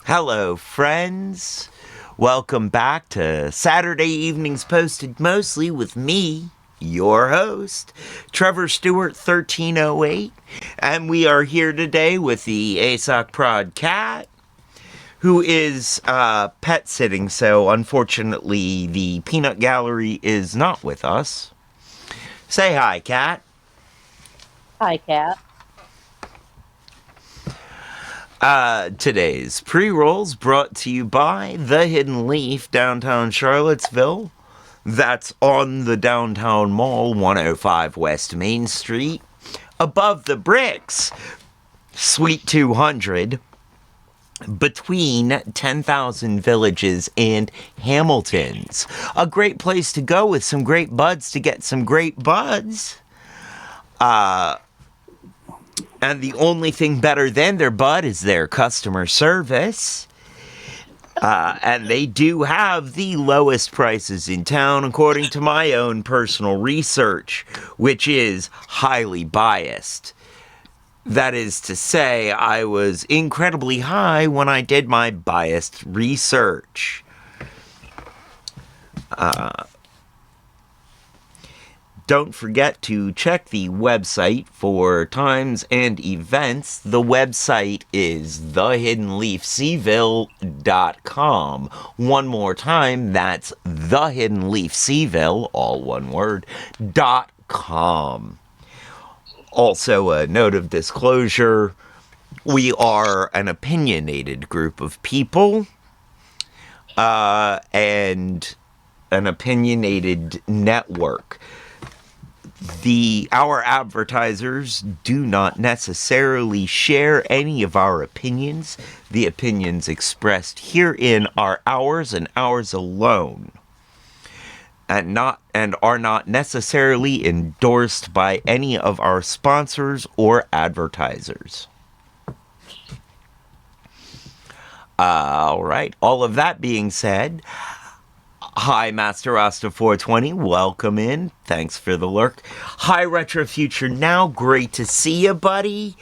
Hello, friends. Welcome back to Saturday Evenings Posted Mostly with me, your host, Trevor Stewart 1308. And we are here today with the ASOC Prod Cat, who is pet sitting, so unfortunately the Peanut Gallery is not with us. Say hi, Cat. Hi, Kat. Today's pre-rolls brought to you by The Hidden Leaf, downtown Charlottesville. That's on the downtown mall, 105 West Main Street. Above the bricks, Suite 200. Between 10,000 Villages and Hamilton's. A great place to go with some great buds to get some great buds. And the only thing better than their bud is their customer service. And they do have the lowest prices in town, according to my own personal research, which is highly biased. That is to say, I was incredibly high when I did my biased research. Don't forget to check the website for times and events. The website is thehiddenleafseville.com. One more time, that's thehiddenleafseville, all one word, .com. Also, a note of disclosure, we are an opinionated group of people, and an opinionated network. Our advertisers do not necessarily share any of our opinions. The opinions expressed herein are ours and ours alone, and are not necessarily endorsed by any of our sponsors or advertisers. All right. All of that being said, hi, Master Rasta 420. Welcome in. Thanks for the lurk. Hi, Retro Future Now. Great to see you, buddy.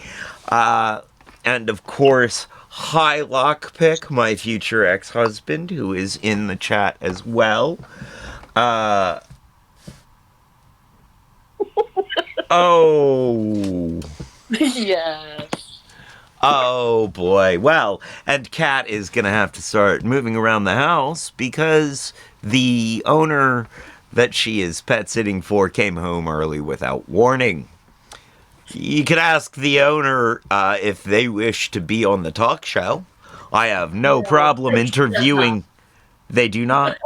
And of course, hi, Lockpick, my future ex-husband, who is in the chat as well. Oh. Yes. Oh boy. Well, and Kat is gonna have to start moving around the house because the owner that she is pet sitting for came home early without warning. You could ask the owner if they wish to be on the talk show. I have no problem interviewing. They do not?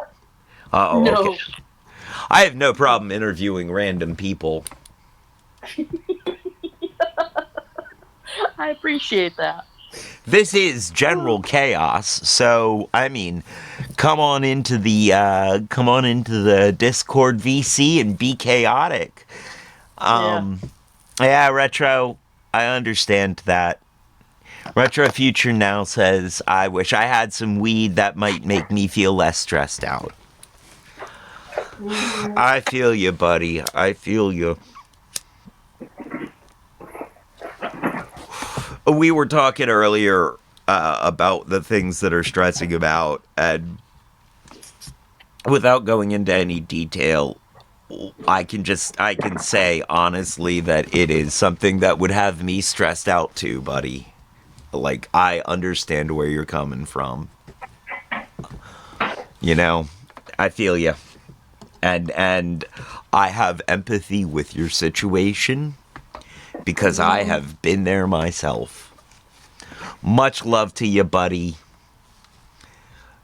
Oh, okay. No. I have no problem interviewing random people. I appreciate that. This is general chaos, so I mean, come on into the Discord VC and be chaotic. Yeah, Retro, I understand that. Retro Future Now says, I wish I had some weed that might make me feel less stressed out. I feel you, buddy. I feel you. We were talking earlier about the things that are stressing about, and without going into any detail, I can say honestly that it is something that would have me stressed out too, buddy. Like, I understand where you're coming from. You know, I feel you. And I have empathy with your situation because I have been there myself. Much love to you, buddy.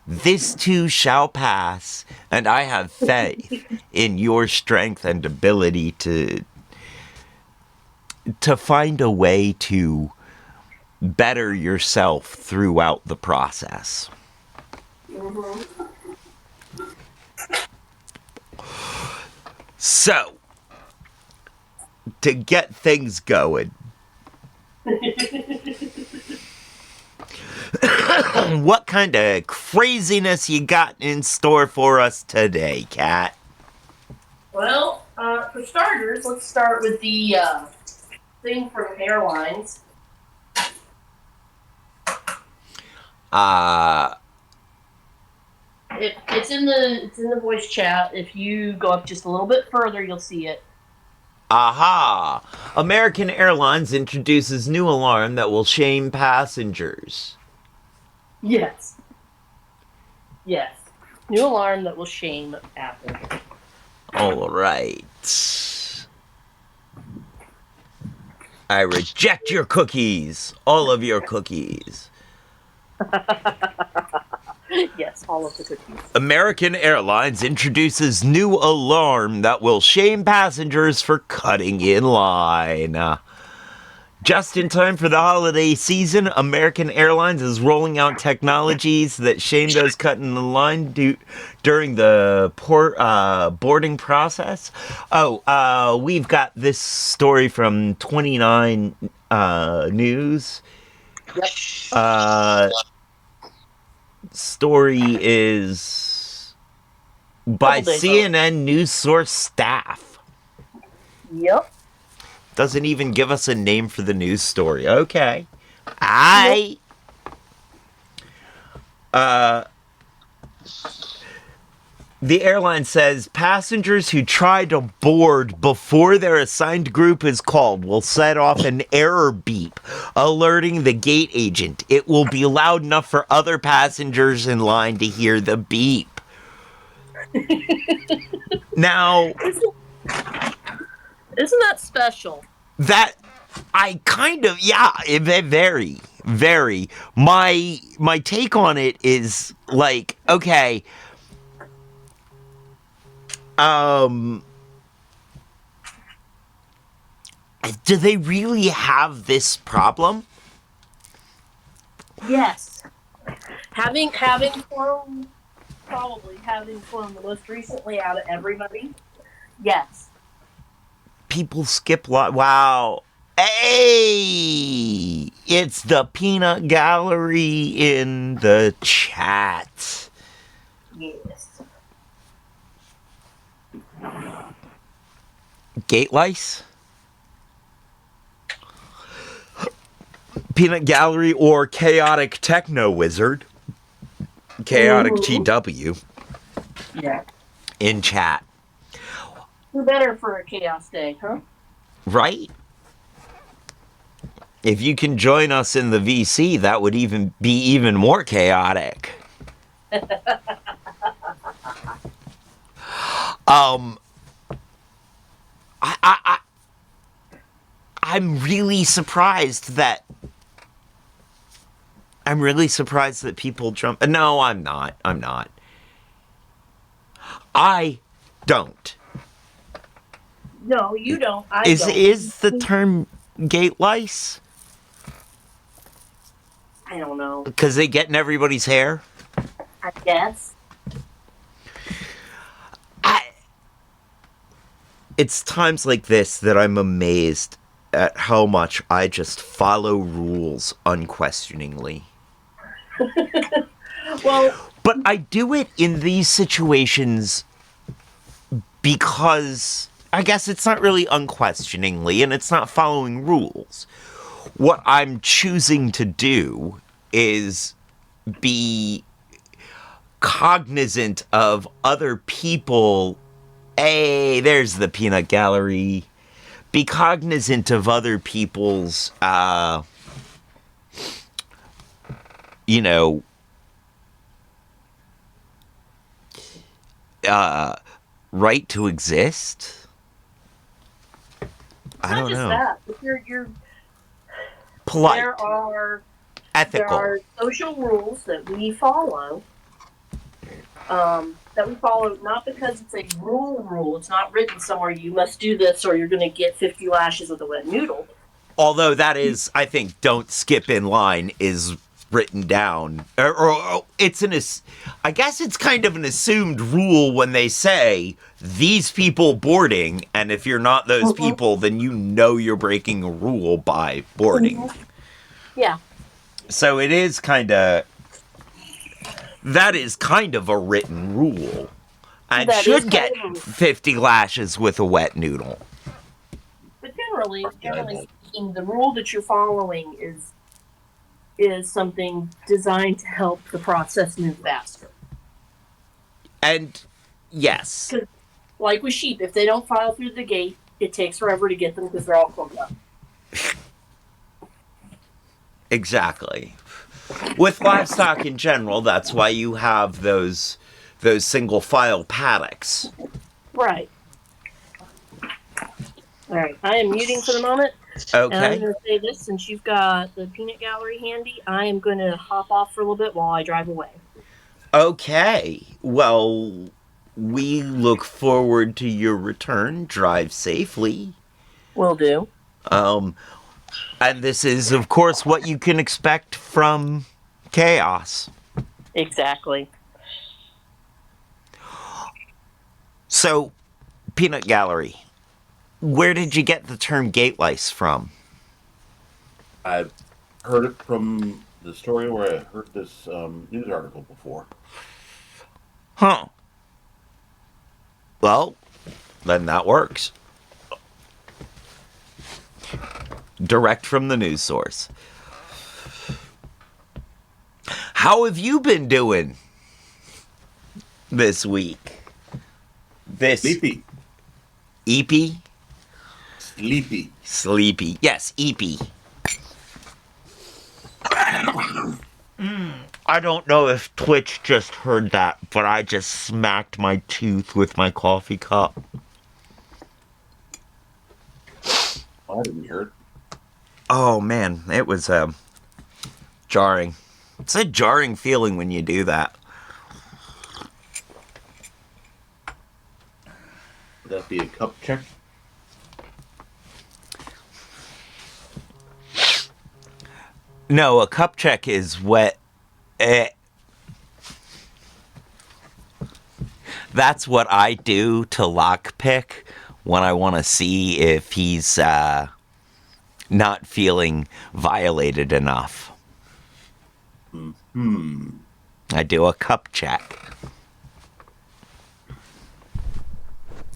This too shall pass, and I have faith in your strength and ability to find a way to better yourself throughout the process. So, to get things going, what kind of craziness you got in store for us today, Kat? Well, for starters, let's start with the thing from hairlines. Uh, It's in the voice chat. If you go up just a little bit further, you'll see it. aha! American Airlines introduces new alarm that will shame passengers. Yes. Yes. New alarm that will shame Apple. All right. I reject your cookies. All of your cookies. Yes, all of the cookies. American Airlines introduces new alarm that will shame passengers for cutting in line. Just in time for the holiday season, American Airlines is rolling out technologies that shame those cutting in line during the boarding process. Oh, we've got this story from 29 News. Yep. Story is by Couple days old. CNN news source staff. Yep. Doesn't even give us a name for the news story. Okay. The airline says passengers who try to board before their assigned group is called will set off an error beep, alerting the gate agent. It will be loud enough for other passengers in line to hear the beep. Now, Isn't that special? that I kind of very very my take on it is like, okay, do they really have this problem? Yes. Having flown the most recently out of everybody. Yes. People skip wow. Hey, it's the peanut gallery in the chat. Yes. Gate lice? Peanut Gallery or Chaotic Techno Wizard. Chaotic GW. Yeah. In chat. Who better for a chaos day, huh? Right? If you can join us in the VC, that would even be even more chaotic. I'm really surprised that people jump. No, I'm not. I don't. No, you don't. I don't. Is the term gate lice? I don't know. Because they get in everybody's hair? I guess. It's times like this that I'm amazed at how much I just follow rules unquestioningly. Well, but I do it in these situations because I guess it's not really unquestioningly and it's not following rules. What I'm choosing to do is be cognizant of other people. Hey, there's the peanut gallery. Be cognizant of other people's, right to exist. I don't know. That, but you're polite. There Ethical. are social rules that we follow. That we follow not because it's a rule. It's not written somewhere you must do this or you're going to get 50 lashes with a wet noodle. Although that is, I think, don't skip in line is written down. Or I guess it's kind of an assumed rule when they say these people boarding, and if you're not those people, then you know you're breaking a rule by boarding. Yeah. So it is kind of... That is kind of a written rule. And should get 50 lashes with a wet noodle. But generally speaking, the rule that you're following is is something designed to help the process move faster. And yes, Because, like with sheep, if they don't file through the gate, it takes forever to get them because they're all clogged up. exactly. With livestock in general, that's why you have those single file paddocks. Right. All right. I am muting for the moment. And I'm Okay. going to say this, since you've got the peanut gallery handy, I am going to hop off for a little bit while I drive away. Okay. Well, we look forward to your return. Drive safely. Will do. And this is, of course, what you can expect from Chaos. Exactly. So, Peanut Gallery, where did you get the term gate lice from? I've heard it from the story where I heard this news article before. Huh. Well, then that works. Direct from the news source. How have you been doing this week? This Sleepy. Eepy? Sleepy. Sleepy. Yes, Eepy. I don't know if Twitch just heard that, but I just smacked my tooth with my coffee cup. I didn't hear it. Oh man, it was jarring. It's a jarring feeling when you do that. Would that be a cup check? No, a cup check is wet. That's what I do to lockpick when I want to see if he's not feeling violated enough. I do a cup check.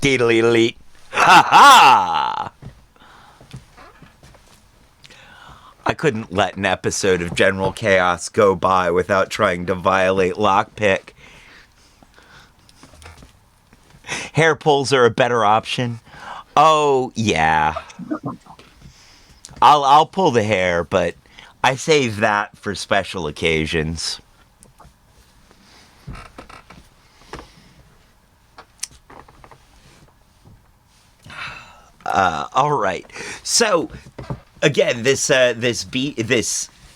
Deedly. Ha ha! I couldn't let an episode of General Chaos go by without trying to violate lockpick. Hair pulls are a better option. Oh, yeah. I'll pull the hair, but I save that for special occasions. All right. So, again, this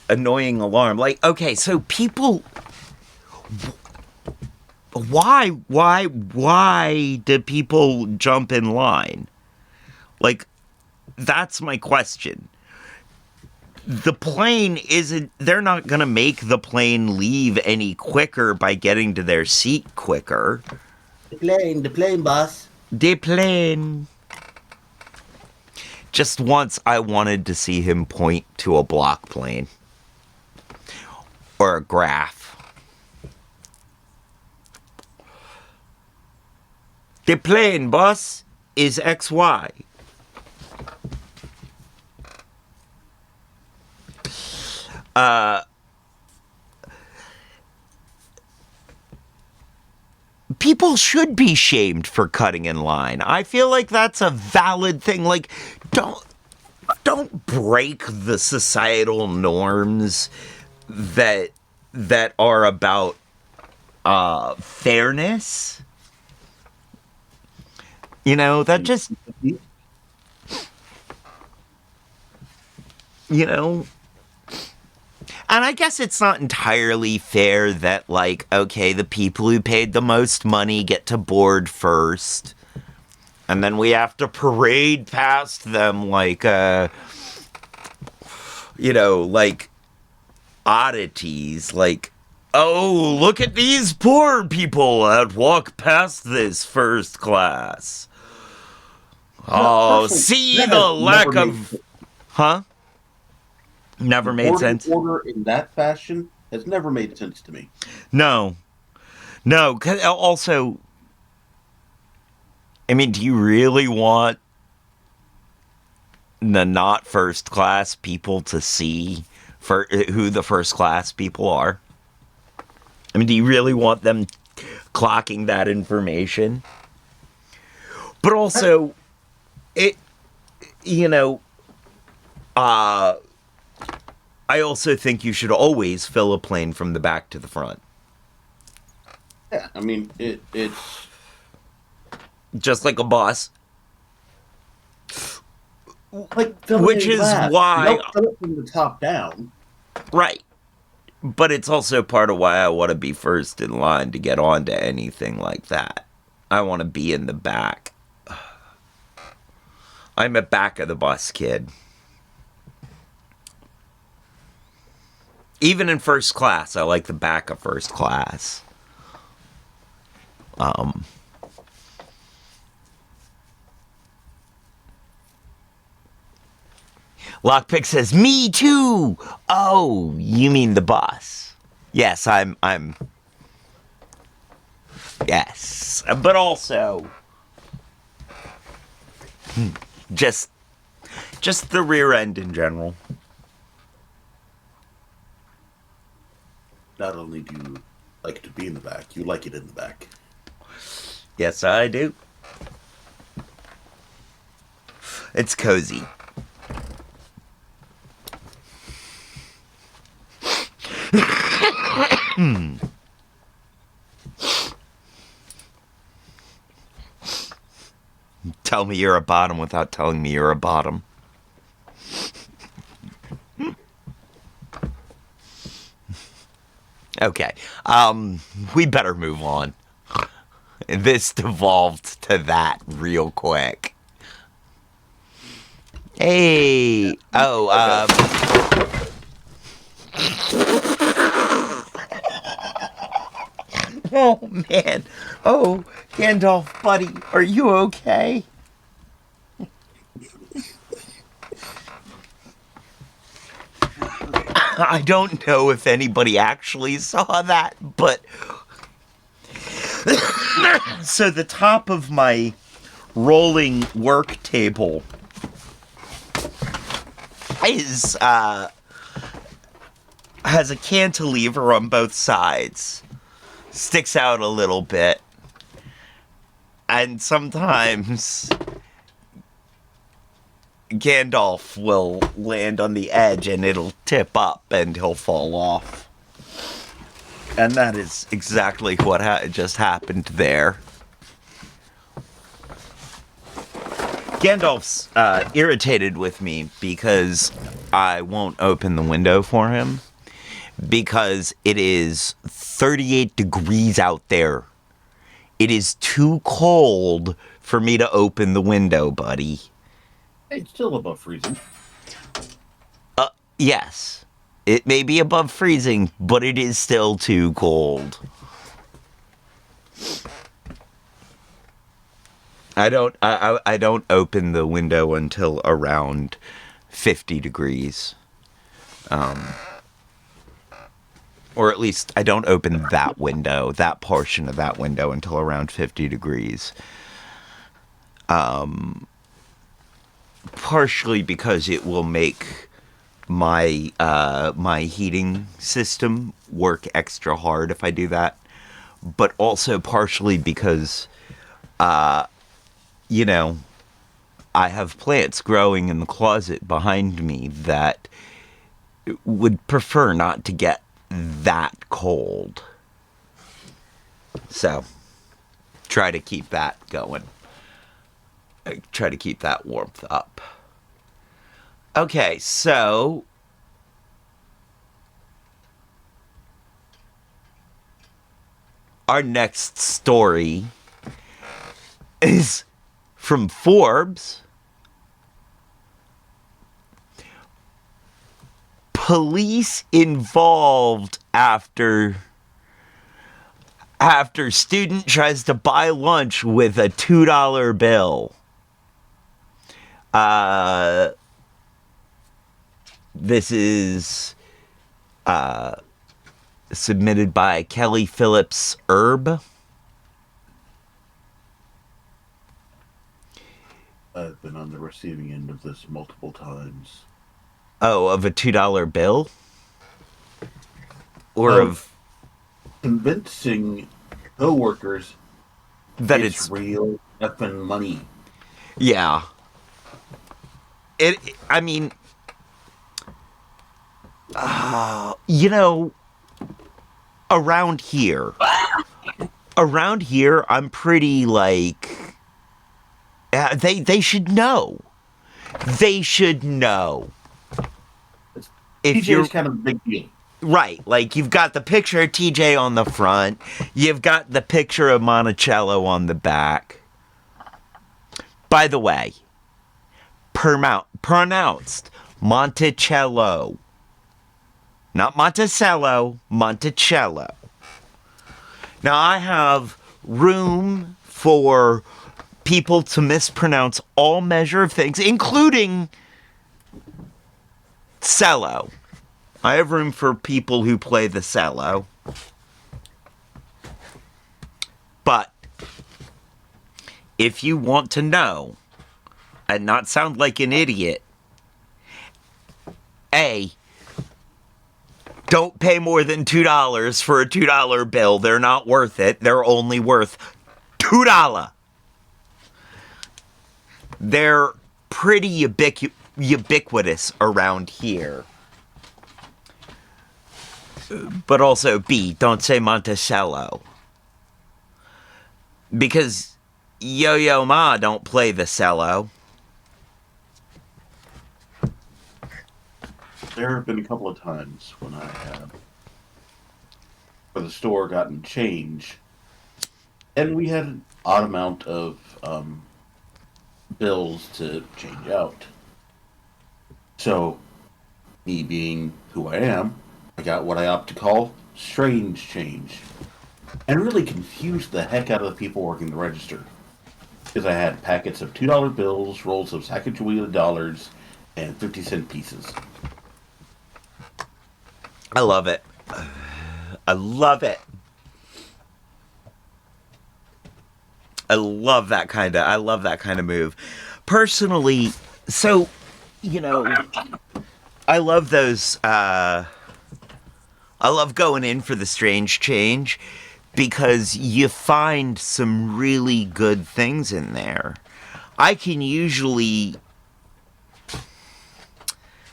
annoying alarm. Like, okay, so people, why do people jump in line? Like, that's my question. The plane isn't, they're not gonna make the plane leave any quicker by getting to their seat quicker. The plane, boss. The plane. Just once I wanted to see him point to a block plane. Or a graph. The plane, boss, is XY. People should be shamed for cutting in line. I feel like that's a valid thing. Like, don't break the societal norms that are about fairness. You know, that just, you know, and I guess it's not entirely fair that, like, okay, the people who paid the most money get to board first, and then we have to parade past them like, you know, like oddities, like, oh, look at these poor people that walk past this first class. Oh, see the lack of... Huh? Never made sense. Order in that fashion has never made sense to me. No. 'Cause also, I mean, do you really want the not first class people to see for who the first class people are. I mean, do you really want them clocking that information? But also, it, you know, I also think you should always fill a plane from the back to the front. Yeah, I mean, it's Just like a bus. Like filling Which a is glass. why- You don't fill it from the top down. Right. But it's also part of why I want to be first in line to get onto anything like that. I want to be in the back. I'm a back of the bus kid. Even in first class, I like the back of first class. Lockpick says, "Me too." Oh, you mean the bus? Yes, I'm. Yes, but also, just the rear end in general. not only do you like to be in the back, you like it in the back. Yes, I do. It's cozy. Tell me you're a bottom without telling me you're a bottom. Okay, we better move on. This devolved to that real quick. Hey, oh man, oh Gandalf, buddy, are you okay? I don't know if anybody actually saw that, but so the top of my rolling work table is has a cantilever on both sides. Sticks out a little bit. And sometimes Gandalf will land on the edge and it'll tip up and he'll fall off. And that is exactly what just happened there. Gandalf's irritated with me because I won't open the window for him. Because it is 38 degrees out there. It is too cold for me to open the window, buddy. It's still above freezing. Yes. It may be above freezing, but it is still too cold. I don't open the window until around 50 degrees. Or at least I don't open that window, that portion of that window until around 50 degrees. Partially because it will make my my heating system work extra hard if I do that. But also partially because, you know, I have plants growing in the closet behind me that would prefer not to get that cold. So, try to keep that going. Try to keep that warmth up. Okay, so our next story is from Forbes. Police involved after student tries to buy lunch with a $2 bill. This is submitted by Kelly Phillips Herb. I've been on the receiving end of this multiple times. Oh, of a $2 bill? or of of convincing coworkers that it's it's real effing money. yeah. It. I mean, you know, around here, I'm pretty like they should know. They should know if TJ is you're kind of a big deal. right. Like you've got the picture of TJ on the front, you've got the picture of Monticello on the back. By the way, pronounced Monticello. Not Monticello, Monticello. Now I have room for people to mispronounce all measure of things, including cello. I have room for people who play the cello. But if you want to know and not sound like an idiot, A, don't pay more than $2 for a $2 bill. They're not worth it. They're only worth $2. They're pretty ubiquitous around here. But also, B, don't say Monticello. Because Yo-Yo Ma don't play the cello. There have been a couple of times when I have, for the store, gotten change, and we had an odd amount of bills to change out. So, me being who I am, I got what I opt to call strange change, and really confused the heck out of the people working the register. Because I had packets of $2 bills, rolls of Sacagawea dollars, and 50-cent pieces. I love it. I love it. I love that kind of move. Personally, so, you know, I love those, I love going in for the strange change because you find some really good things in there. I can usually,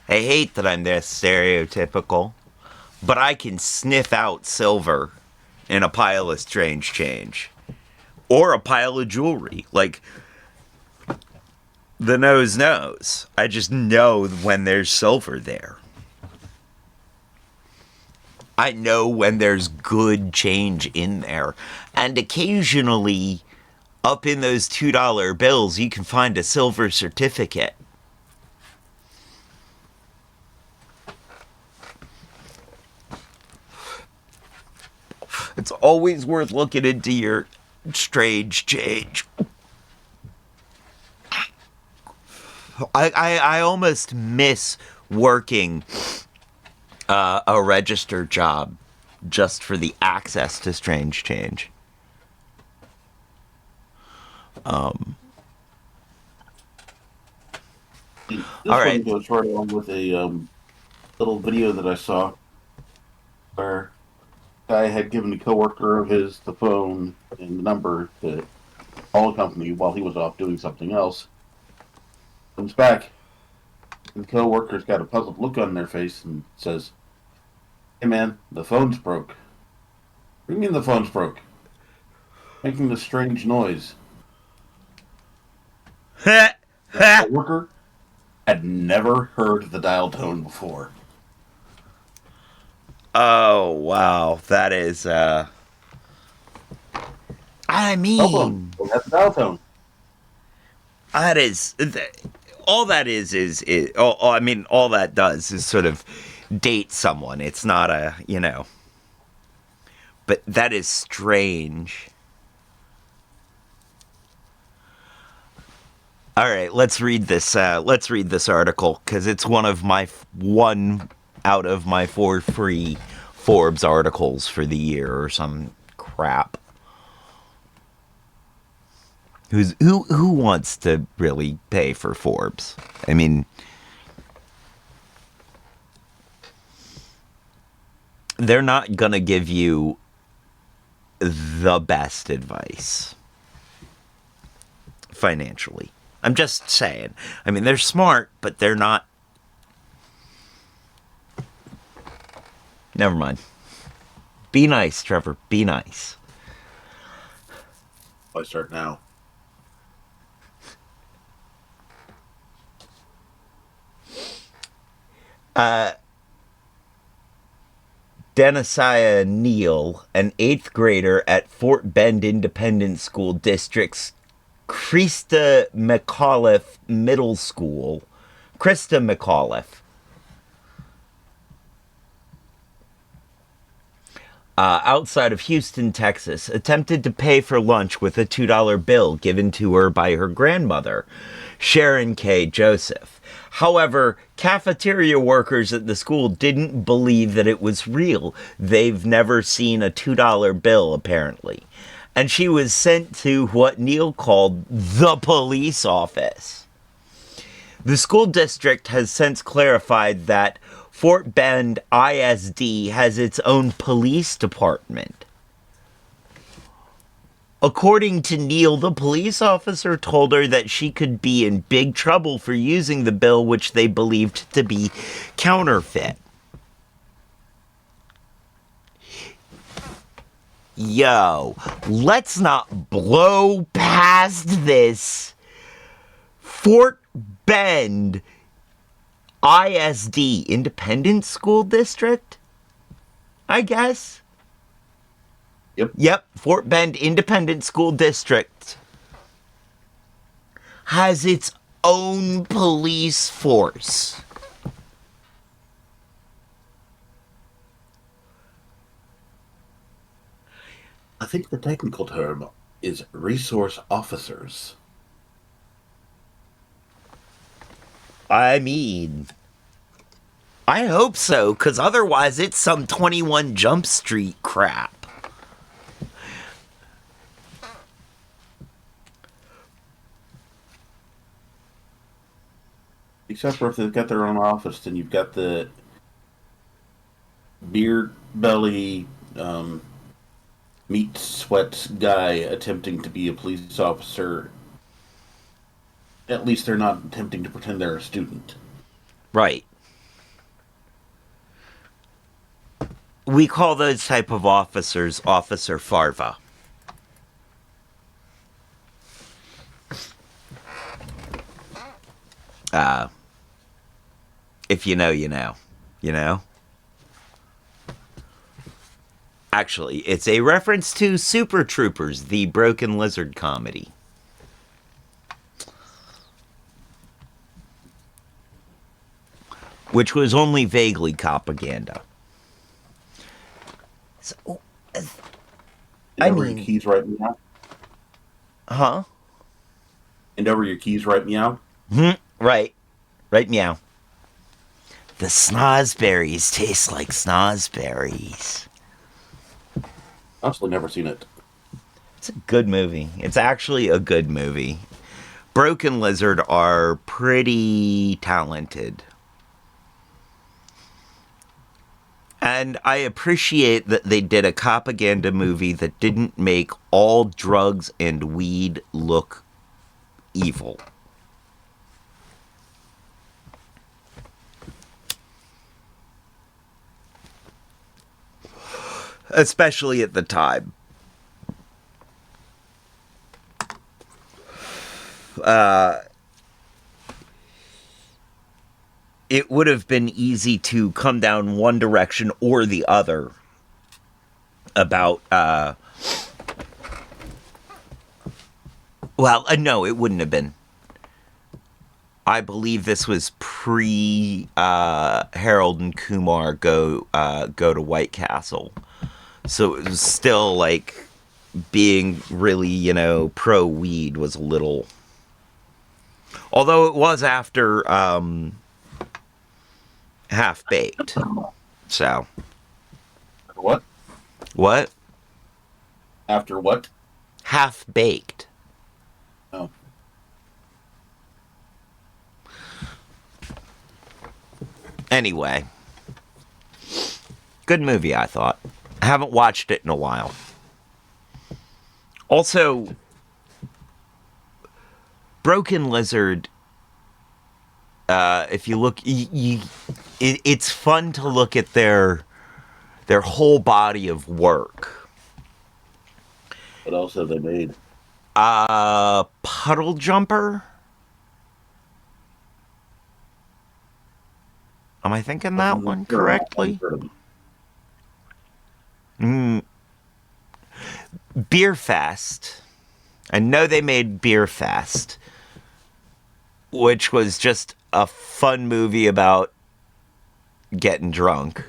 I hate that I'm this stereotypical, but I can sniff out silver in a pile of strange change. Or a pile of jewelry. Like, the nose knows. I just know when there's silver there. I know when there's good change in there. And occasionally, up in those $2 bills, you can find a silver certificate. It's always worth looking into your strange change. I almost miss working a register job just for the access to strange change. This All one right. goes right along with a little video that I saw where a guy had given a coworker of his the phone and the number to call a company while he was off doing something else. Comes back, and the coworker's got a puzzled look on their face and says, "Hey man, the phone's broke." "What do you mean the phone's broke?" "Making this strange noise." The coworker had never heard the dial tone before. Oh, wow. That is, I Cell phone. mean, Well, that's the dial tone. that is, all that is all, I mean, all that does is sort of date someone. It's not a, you know, but that is strange. All right, let's read this article because it's one out of my 4 free Forbes articles for the year or some crap. Who wants to really pay for Forbes? I mean, they're not gonna give you the best advice financially. I'm just saying. I mean, they're smart, but they're not. Never mind. Be nice, Trevor. Be nice. I start now. Denisiah Neal, an 8th grader at Fort Bend Independent School District's Krista McAuliffe Middle School. Krista McAuliffe. Outside of Houston, Texas, attempted to pay for lunch with a $2 bill given to her by her grandmother, Sharon K. Joseph. However, cafeteria workers at the school didn't believe that it was real. They've never seen a $2 bill, apparently. And she was sent to what Neil called the police office. The school district has since clarified that Fort Bend ISD has its own police department. According to Neil, the police officer told her that she could be in big trouble for using the bill, which they believed to be counterfeit. Yo, let's not blow past this. Fort Bend ISD, Independent School District, I guess. Yep, Fort Bend Independent School District has its own police force. I think the technical term is resource officers. I mean, I hope so, because otherwise it's some 21 Jump Street crap. Except for if they've got their own office, then you've got the beard belly, meat sweats guy attempting to be a police officer. At least they're not attempting to pretend they're a student. Right. We call those type of officers Officer Farva. If you know, you know. You know? Actually, it's a reference to Super Troopers, the Broken Lizard comedy. Which was only vaguely propaganda. So, I Over mean, your keys right meow. huh? And over your keys right meow. Right. Right, meow. The snozberries taste like snozberries. Honestly, never seen it. It's a good movie. It's actually a good movie. Broken Lizard are pretty talented. And I appreciate that they did a propaganda movie that didn't make all drugs and weed look evil. Especially at the time. It would have been easy to come down one direction or the other about, no, it wouldn't have been. I believe this was pre Harold and Kumar go to White Castle. So it was still like being really, pro weed was a little. Although it was after Half Baked. So. What? What? After what? Half Baked. Oh. Anyway. Good movie, I thought. I haven't watched it in a while. Also, Broken Lizard, if you look, it's fun to look at their whole body of work. What else have they made? Puddle Jumper? Am I thinking that one correctly? Beer Fest. I know they made Beer Fest, which was just a fun movie about getting drunk,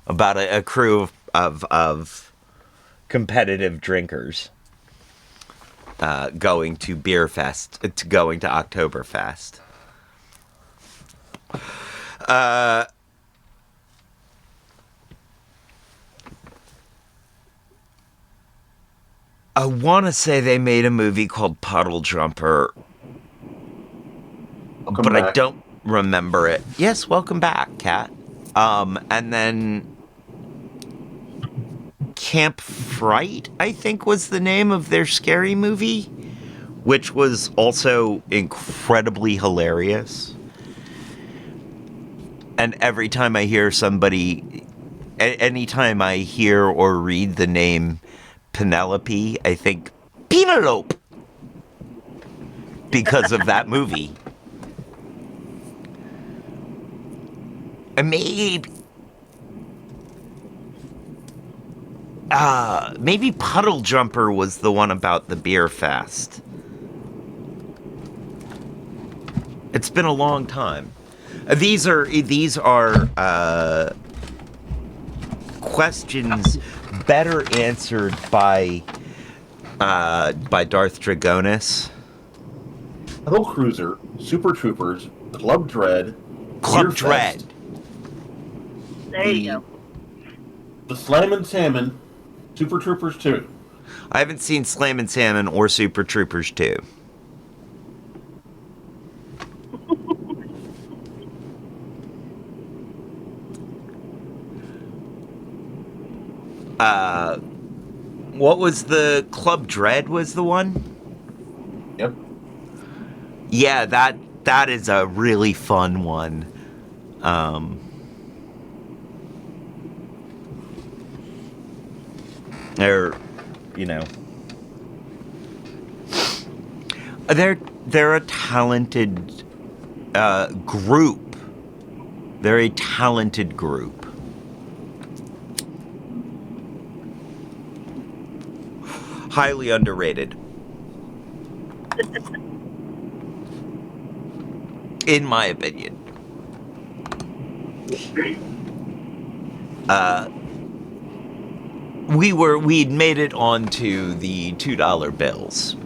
about a crew of competitive drinkers going to Beer Fest, going to Oktoberfest. I want to say they made a movie called Puddle Jumper, but I don't remember it. Yes, welcome back, Kat. And then Camp Fright, I think, was the name of their scary movie, which was also incredibly hilarious. And every time I hear somebody, anytime I hear or read the name Penelope, I think Penelope because of that movie. Maybe Puddle Jumper was the one about the beer fest. It's been a long time. These are questions better answered by Darth Dragonis. Hill Cruiser, Super Troopers, Club Dread, Club Beer Dread. Fest, There you go. the Slammin' Salmon, Super Troopers 2. I haven't seen Slammin' Salmon or Super Troopers 2. What was the Club Dread was the one? Yep. Yeah, that is a really fun one. They're, you know, they're a talented group. They're a talented group. Highly underrated. In my opinion. We'd made it onto the $2 bills.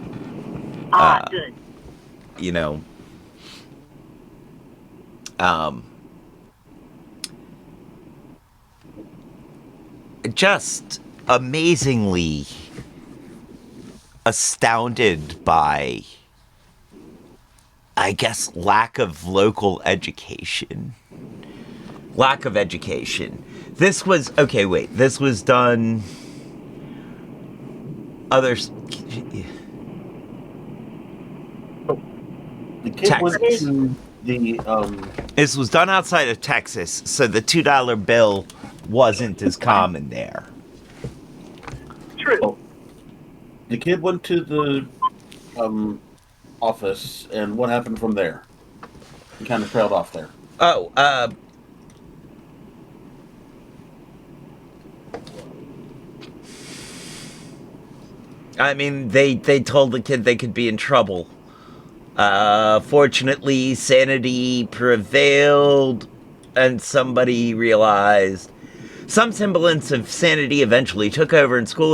Good. You know. Just amazingly astounded by, I guess, lack of local education. Lack of education. This was, okay, wait, this was done, others, The kid went Texas. to the, This was done outside of Texas, so the $2 bill wasn't as common there. True. the kid went to the, office, and what happened from there? He kind of trailed off there. Oh, I mean, they told the kid they could be in trouble. Fortunately, sanity prevailed, and somebody realized some semblance of sanity eventually took over, and school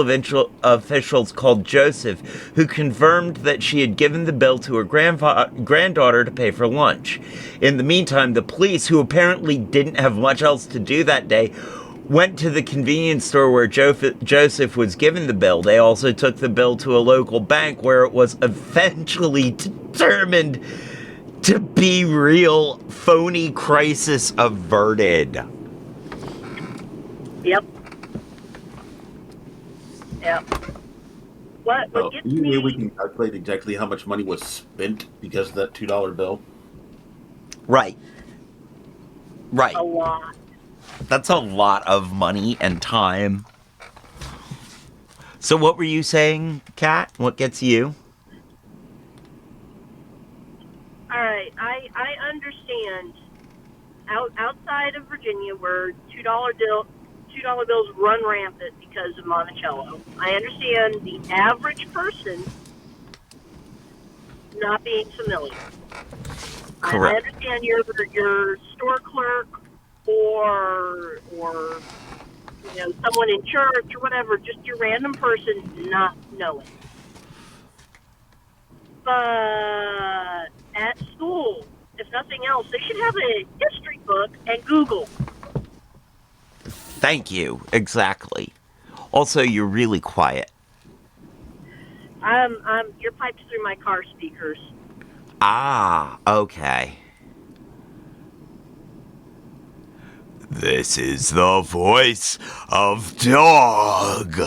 officials called Joseph, who confirmed that she had given the bill to her granddaughter to pay for lunch. In the meantime, the police, who apparently didn't have much else to do that day, went to the convenience store where Joseph was given the bill. They also took the bill to a local bank where it was eventually determined to be real, phony crisis averted. Yep. Yep. What Oh, gets any way we me? can calculate exactly how much money was spent because of that $2 bill? Right. Right. A lot. That's a lot of money and time. So what were you saying, Kat? What gets you? All right, I understand. Outside of Virginia, where $2 bills run rampant because of Monticello, I understand the average person not being familiar. I Correct. understand your store clerk or someone in church or whatever, just your random person not knowing. But at school, if nothing else, they should have a history book and Google. Thank you. Exactly. Also, you're really quiet. You're piped through my car speakers. Ah, okay. This is the voice of dog.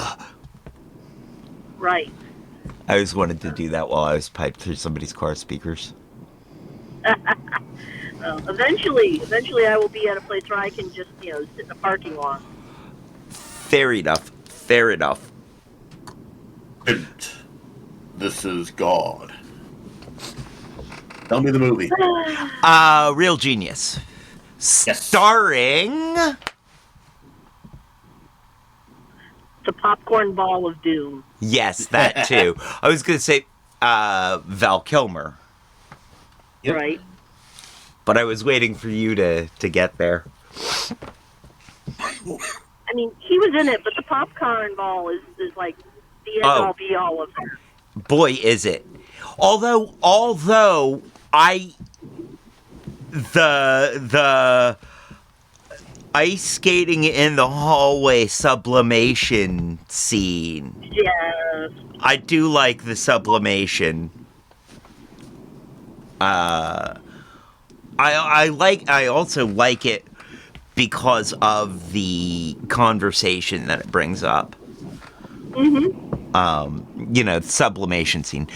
Right. I always wanted to do that while I was piped through somebody's car speakers. Eventually, I will be at a place where I can just sit in a parking lot. Fair enough. Fair enough. This is God. Tell me the movie. Real Genius. Yes. Starring... The popcorn ball of doom. Yes, that too. I was going to say Val Kilmer, Yep. Right. but I was waiting for you to get there. I mean, he was in it, but the popcorn ball is like the end all be all of it. Boy, is it. Although the ice skating in the hallway sublimation scene. Yes. I do like the sublimation. I also like it because of the conversation that it brings up. The sublimation scene.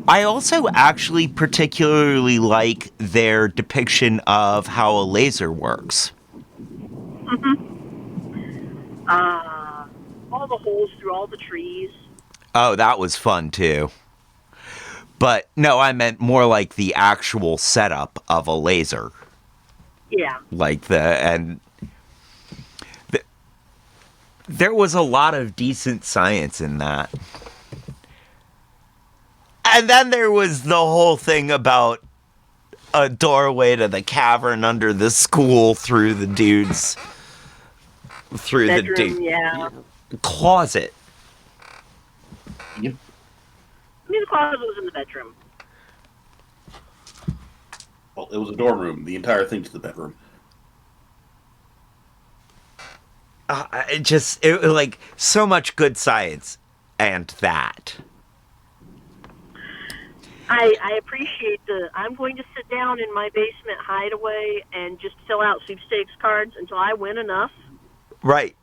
I also actually particularly like their depiction of how a laser works. All the holes through all the trees. Oh, that was fun too. But no, I meant more like the actual setup of a laser. Yeah. Like there was a lot of decent science in that. And then there was the whole thing about a doorway to the cavern under the school through the dude's Bedroom, yeah. closet. Yep. I mean, the closet was in the bedroom. Well, it was a dorm room. The entire thing's the bedroom. It like so much good science and that. I appreciate I'm going to sit down in my basement hideaway and just fill out sweepstakes cards until I win enough Right.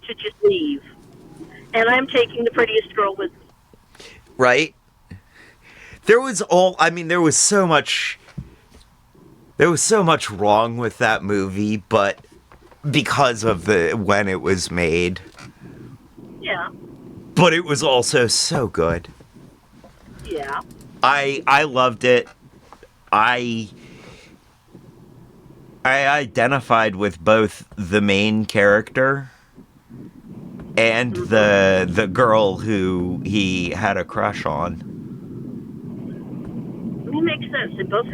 to just leave. And I'm taking the prettiest girl with me. Right? There was so much wrong with that movie, but because of when it was made. Yeah. But it was also so good. Yeah. I loved it. I identified with both the main character and the girl who he had a crush on. I mean, it makes sense. They both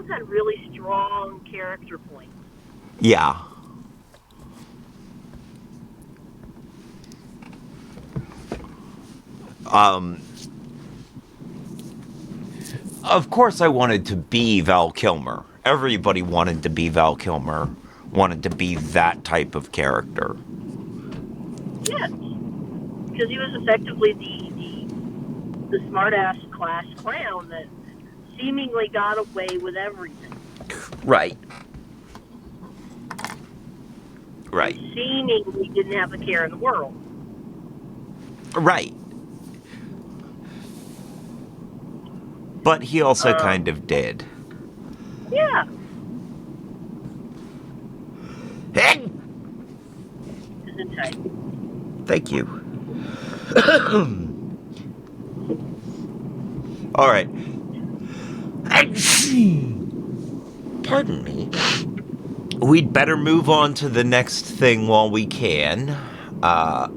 had really strong character points. Yeah. Of course I wanted to be Val Kilmer. Everybody wanted to be Val Kilmer. Wanted to be that type of character. Yes. Because he was effectively the smart-ass class clown that seemingly got away with everything. Right. Right. Seemingly didn't have a care in the world. Right. But he also kind of did. Yeah. Hey! Isn't tight. Thank you. All right. Pardon me. We'd better move on to the next thing while we can.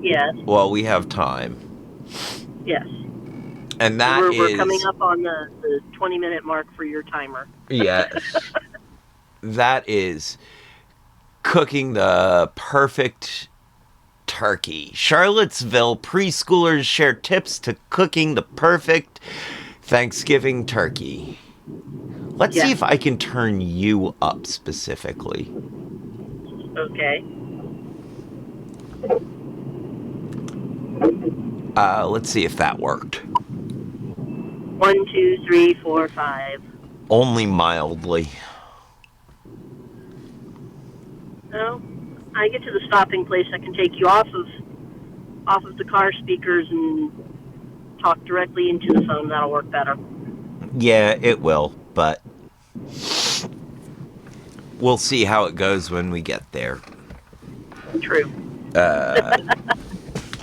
Yes. While we have time. Yes. And that We're coming is... up on the 20-minute mark for your timer. Yes. That is cooking the perfect turkey. Charlottesville preschoolers share tips to cooking the perfect Thanksgiving turkey. Let's see if I can turn you up specifically. Okay. Let's see if that worked. 1, 2, 3, 4, 5. Only mildly. No, I get to the stopping place. I can take you off of the car speakers and talk directly into the phone. That'll work better. Yeah, it will, but we'll see how it goes when we get there. True.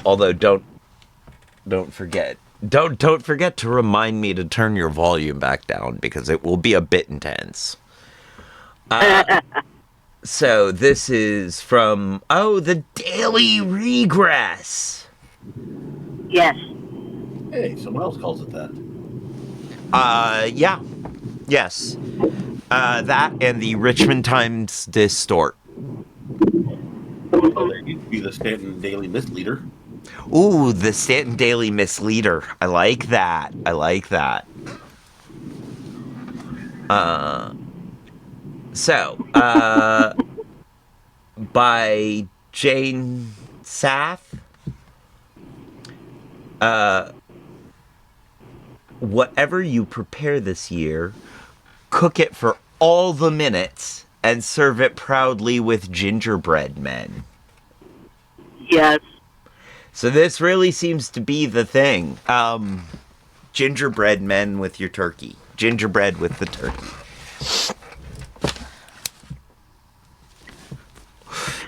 Although don't forget. Don't forget to remind me to turn your volume back down because it will be a bit intense. So this is from the Daily Regress. Yes. Hey, someone else calls it that. Yeah. Yes. That and the Richmond Times Distort. Oh, there used to be the Stanton Daily Misleader. Ooh, the Stanton Daily Misleader. I like that. So, by Jane Saff. Whatever you prepare this year, cook it for all the minutes and serve it proudly with gingerbread men. Yes. So this really seems to be the thing. Gingerbread men with your turkey. Gingerbread with the turkey.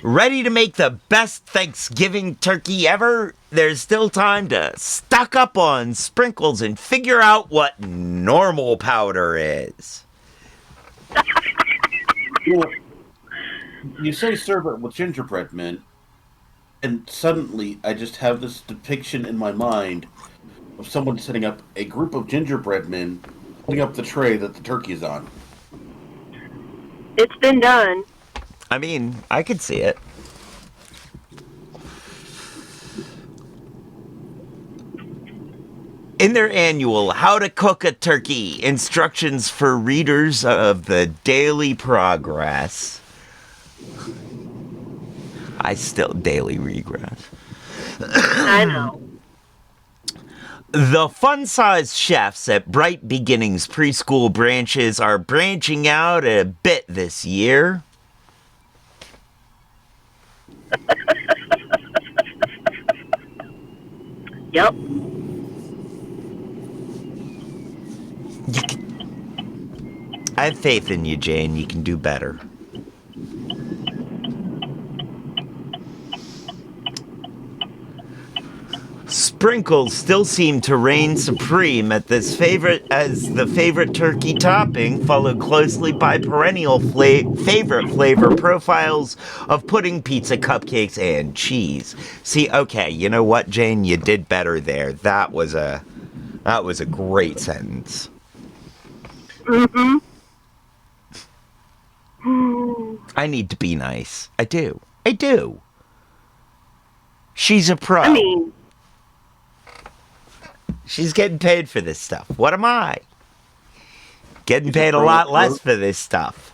Ready to make the best Thanksgiving turkey ever? There's still time to stock up on sprinkles and figure out what normal powder is. You know, you say serve it with gingerbread men, and suddenly I just have this depiction in my mind of someone setting up a group of gingerbread men putting up the tray that the turkey is on. It's been done. I mean, I could see it. In their annual How to Cook a Turkey, instructions for readers of the Daily Progress. I still daily regress. I know. The fun-sized chefs at Bright Beginnings preschool branches are branching out a bit this year. Yep. I have faith in you, Jane. You can do better. Sprinkles still seem to reign supreme at this the favorite turkey topping, followed closely by perennial favorite flavor profiles of pudding, pizza, cupcakes, and cheese. See, okay, you know what, Jane? You did better there. That was a great sentence. Mm-hmm. I need to be nice. I do. She's a pro. I mean, she's getting paid for this stuff. What am I? Getting paid a lot less for this stuff.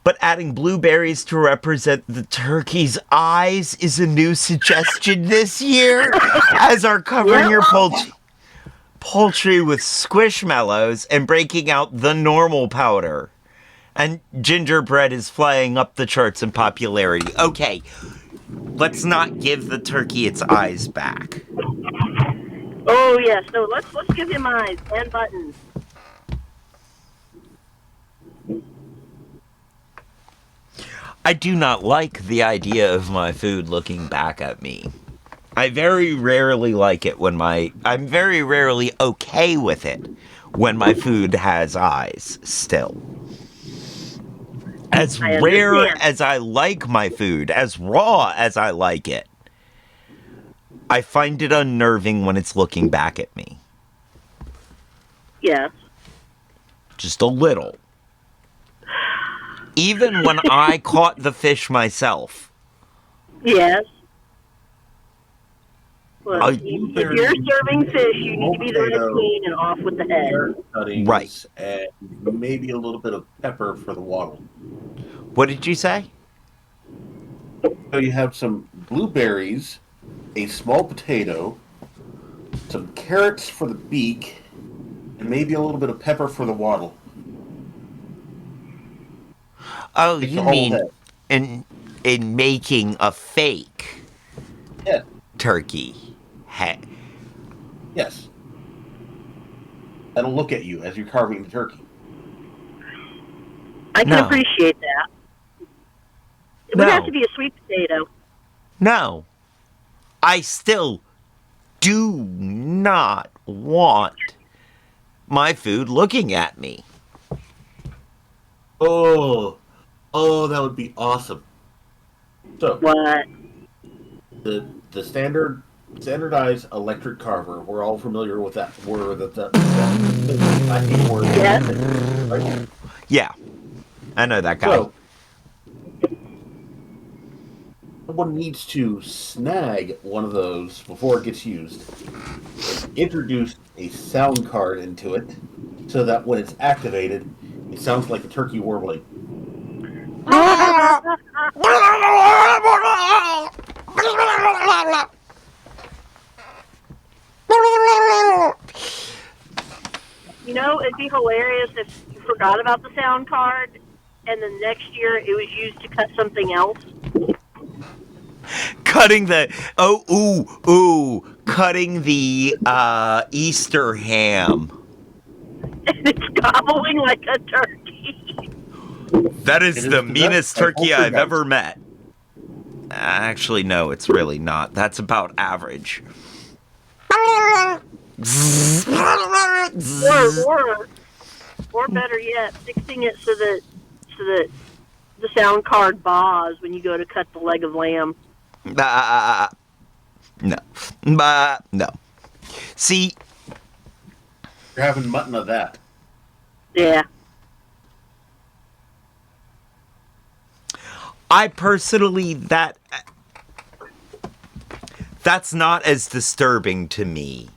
But adding blueberries to represent the turkey's eyes is a new suggestion this year, as are covering your poultry with squishmallows and breaking out the normal powder. And gingerbread is flying up the charts in popularity. Okay, let's not give the turkey its eyes back. Oh yes, no. Let's give him eyes and buttons. I do not like the idea of my food looking back at me. I very rarely like it when I'm very rarely okay with it when my food has eyes still. As I rare understand. as I like my food, as raw as I like it, I find it unnerving when it's looking back at me. Yes. Just a little. Even when I caught the fish myself. Yes. Well, I- if you're serving fish, you need to be the red queen and off with the head. Carrot cuttings, Right. and maybe a little bit of pepper for the waddle. What did you say? So you have some blueberries, a small potato, some carrots for the beak, and maybe a little bit of pepper for the waddle. Oh, It's you the whole mean head. in making a fake Yeah. turkey head. Yes. That'll look at you as you're carving the turkey. I can No. appreciate that. It would No. have to be a sweet potato. No. I still do not want my food looking at me. Oh, that would be awesome. So What? the standardized electric carver. We're all familiar with that word. That Latin word. Yes. Right? Yeah. I know that guy. So someone needs to snag one of those before it gets used. Introduce a sound card into it, so that when it's activated, it sounds like a turkey warbling. You know, it'd be hilarious if you forgot about the sound card and the next year it was used to cut something else. Cutting the cutting the Easter ham. And it's gobbling like a turkey. That is It is the the meanest best by turkey I've Poltergeist. ever met. Actually, no, it's really not. That's about average. Or better yet, fixing it so that the sound card baa's when you go to cut the leg of lamb. No. No. See, You're having mutton of that. Yeah. I personally, that's not as disturbing to me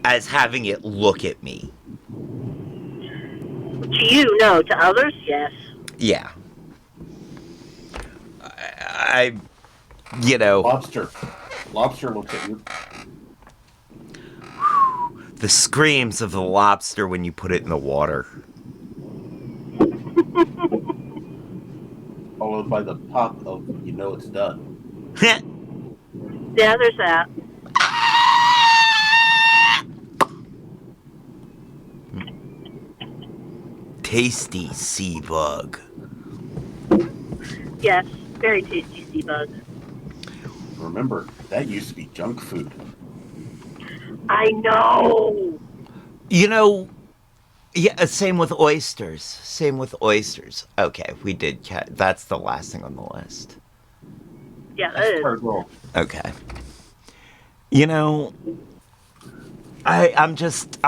as having it look at me. To you, no. To others, yes. Yeah. I you know, Lobster. Lobster looks at you. the screams of the lobster when you put it in the water. Followed by the pop of it's done. Yeah, there's that. Tasty sea bug. Yes, very tasty sea bug. Remember, that used to be junk food. I know. You know, yeah, same with oysters. Same with oysters. Okay, we did that's the last thing on the list. Yeah, that That's is. part of the role. Okay. You know, I'm I'm just,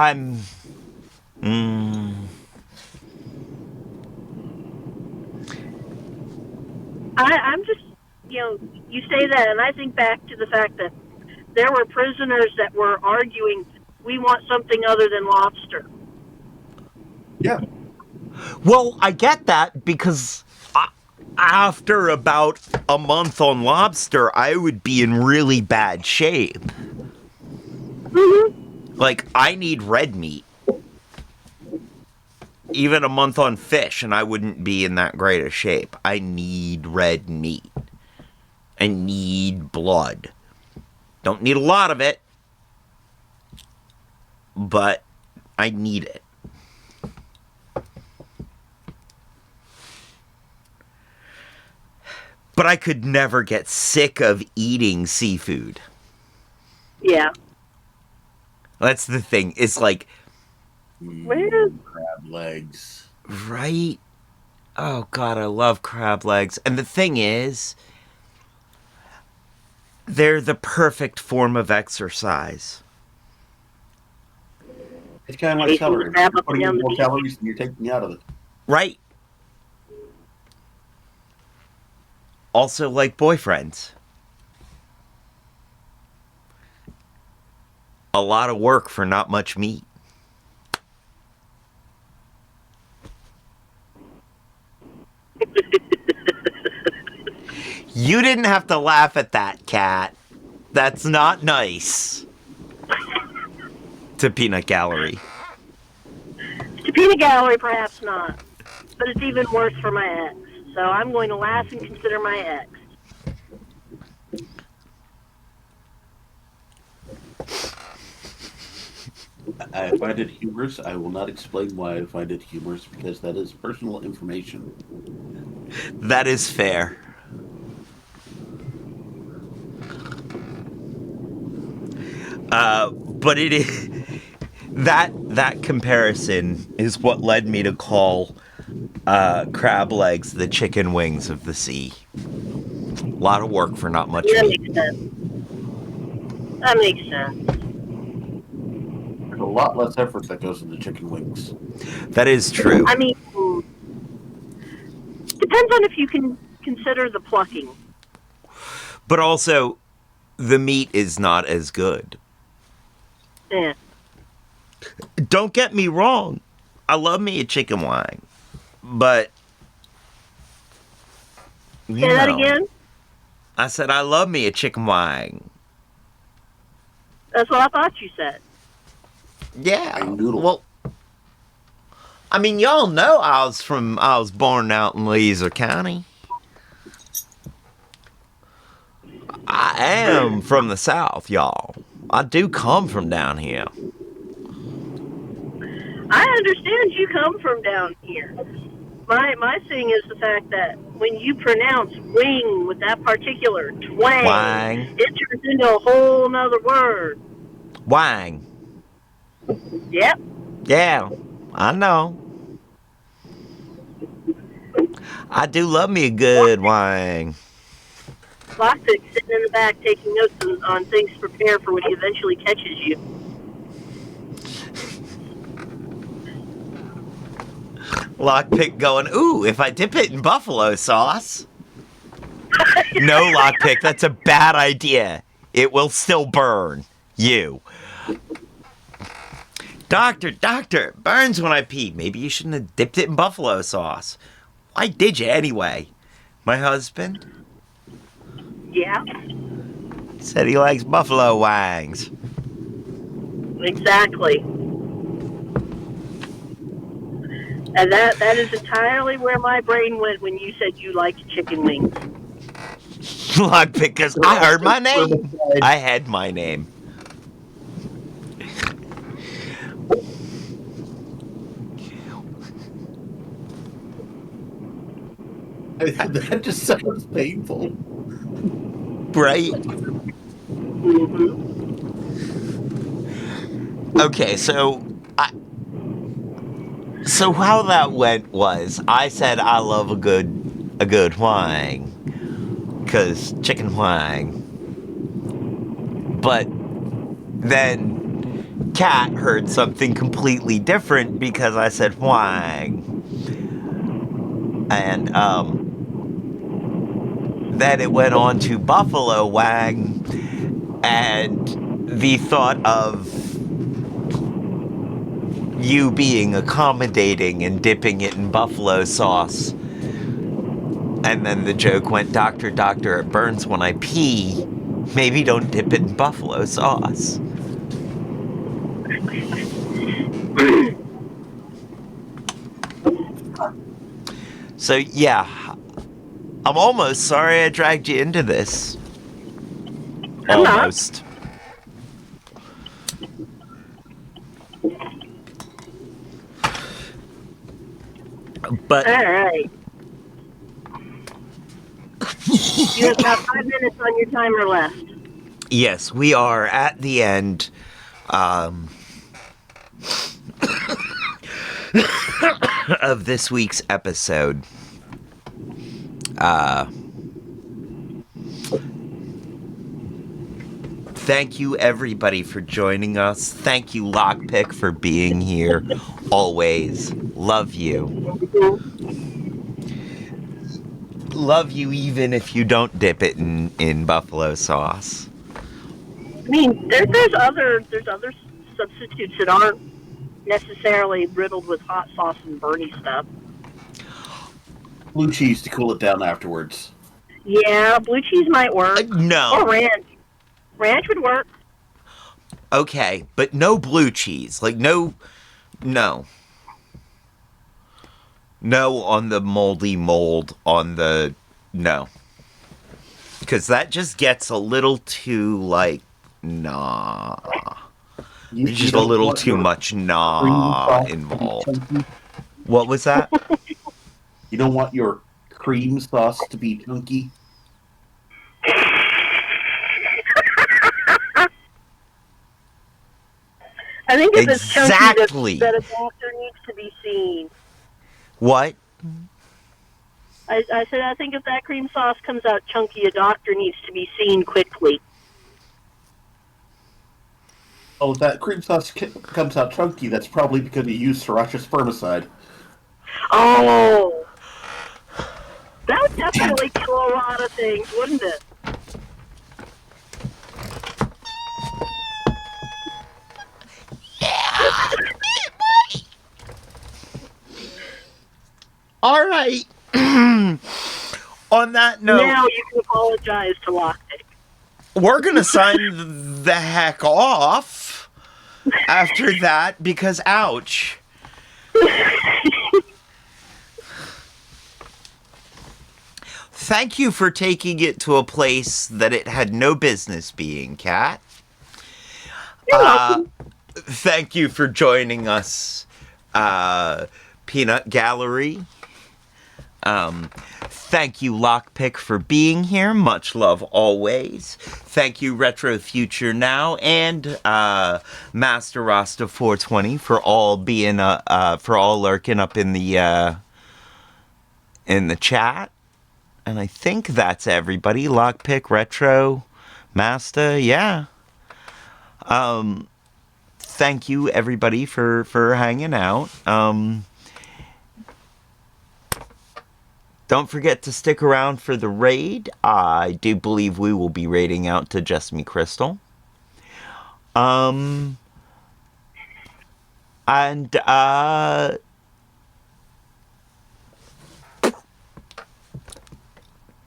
you say that, and I think back to the fact that there were prisoners that were arguing, we want something other than lobster. Yeah. well, I get that because after about a month on lobster, I would be in really bad shape. Mm-hmm. Like, I need red meat. Even a month on fish, and I wouldn't be in that great a shape. I need red meat. I need blood. Don't need a lot of it, but I need it. But I could never get sick of eating seafood. Yeah. That's the thing. It's like, Where? Crab legs. right? Oh, God, I love crab legs. And the thing is, they're the perfect form of exercise. It's kind of like Chasing celery. the crab You're up and putting down in the more beach. calories than you're taking out of it. Right? Also, like boyfriends. A lot of work for not much meat. You didn't have to laugh at that, Cat. That's not nice. To Peanut Gallery. To peanut gallery, perhaps not. But it's even worse for my ex. So I'm going to laugh and consider my ex. I find it humorous. I will not explain why I find it humorous because that is personal information. That is fair. But it is that comparison is what led me to call crab legs the chicken wings of the sea. A lot of work for not much That meat. makes sense. That makes sense. There's a lot less effort that goes into chicken wings. That is true. I mean, depends on if you can consider the plucking. But also, the meat is not as good. Yeah. Don't get me wrong. I love me a chicken wing. But, you Say that know, again? I said I love me a chicken wing. That's what I thought you said. Yeah. I noodle. Well, I mean, y'all know I was born out in Laser County. I am from the South, y'all. I do come from down here. I understand you come from down here. My thing is the fact that when you pronounce wing with that particular twang, Wang. it turns into a whole nother word. Wang. Yep. Yeah, I know. I do love me a good wang. Lockpick sitting in the back taking notes on things to prepare for when he eventually catches you. Lockpick going, ooh, if I dip it in buffalo sauce. No, Lockpick, that's a bad idea. It will still burn you. Doctor, it burns when I pee. Maybe you shouldn't have dipped it in buffalo sauce. Why did you anyway? My husband Yeah, said he likes buffalo wangs. exactly. And that is entirely where my brain went when you said you liked chicken wings. Lockpick, because I heard my name. I had my name. That just sounds painful. Right? Mm-hmm. Okay, so how that went was I said I love a good wang, cause chicken wang. But then Kat heard something completely different because I said wang, and then it went on to buffalo wang, and the thought of you being accommodating and dipping it in buffalo sauce. And then the joke went, doctor, it burns when I pee. Maybe don't dip it in buffalo sauce. So, yeah, I'm almost sorry I dragged you into this. I'm not. Almost. But, All right. You have about 5 minutes on your timer left. yes, we are at the end. Of this week's episode. Thank you, everybody, for joining us. Thank you, Lockpick, for being here. Always. Love you. Love you even if you don't dip it in buffalo sauce. I mean, there's other substitutes that aren't necessarily riddled with hot sauce and burny stuff. Blue cheese to cool it down afterwards. Yeah, blue cheese might work. No. Or ranch. Ranch would work. Okay, but no blue cheese. Like, no. No on the moldy mold on the... No. Because that just gets a little too, like, nah. There's just a little too much nah involved. What was that? You don't want your cream sauce to be chunky? I think if it's chunky, Exactly. that a doctor needs to be seen. What? I said, I think if that cream sauce comes out chunky, a doctor needs to be seen quickly. Oh, if that cream sauce comes out chunky, that's probably because you used sriracha spermicide. Oh! That would definitely kill a lot of things, wouldn't it? All right. On that note, Now you can apologize to Lockpick. we're going to sign the heck off after that because, ouch. Thank you for taking it to a place that it had no business being, Kat. You're welcome. Thank you for joining us, Peanut Gallery. Thank you, Lockpick, for being here. Much love always. Thank you, Retro Future Now, and Master Rasta 420 for all being for all lurking up in the chat. And I think that's everybody. Lockpick, Retro, Master, yeah. Thank you, everybody, for hanging out. Don't forget to stick around for the raid. I do believe we will be raiding out to Just Me Crystal. And,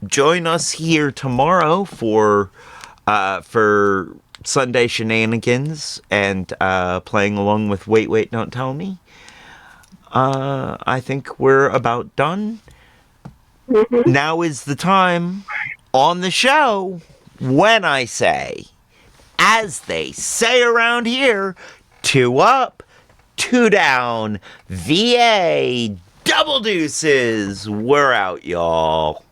join us here tomorrow for Sunday Shenanigans and playing along with Wait, Don't Tell Me. I think we're about done. Mm-hmm. Now is the time on the show when I say, as they say around here, 2 up, 2 down, VA, double deuces. We're out, y'all.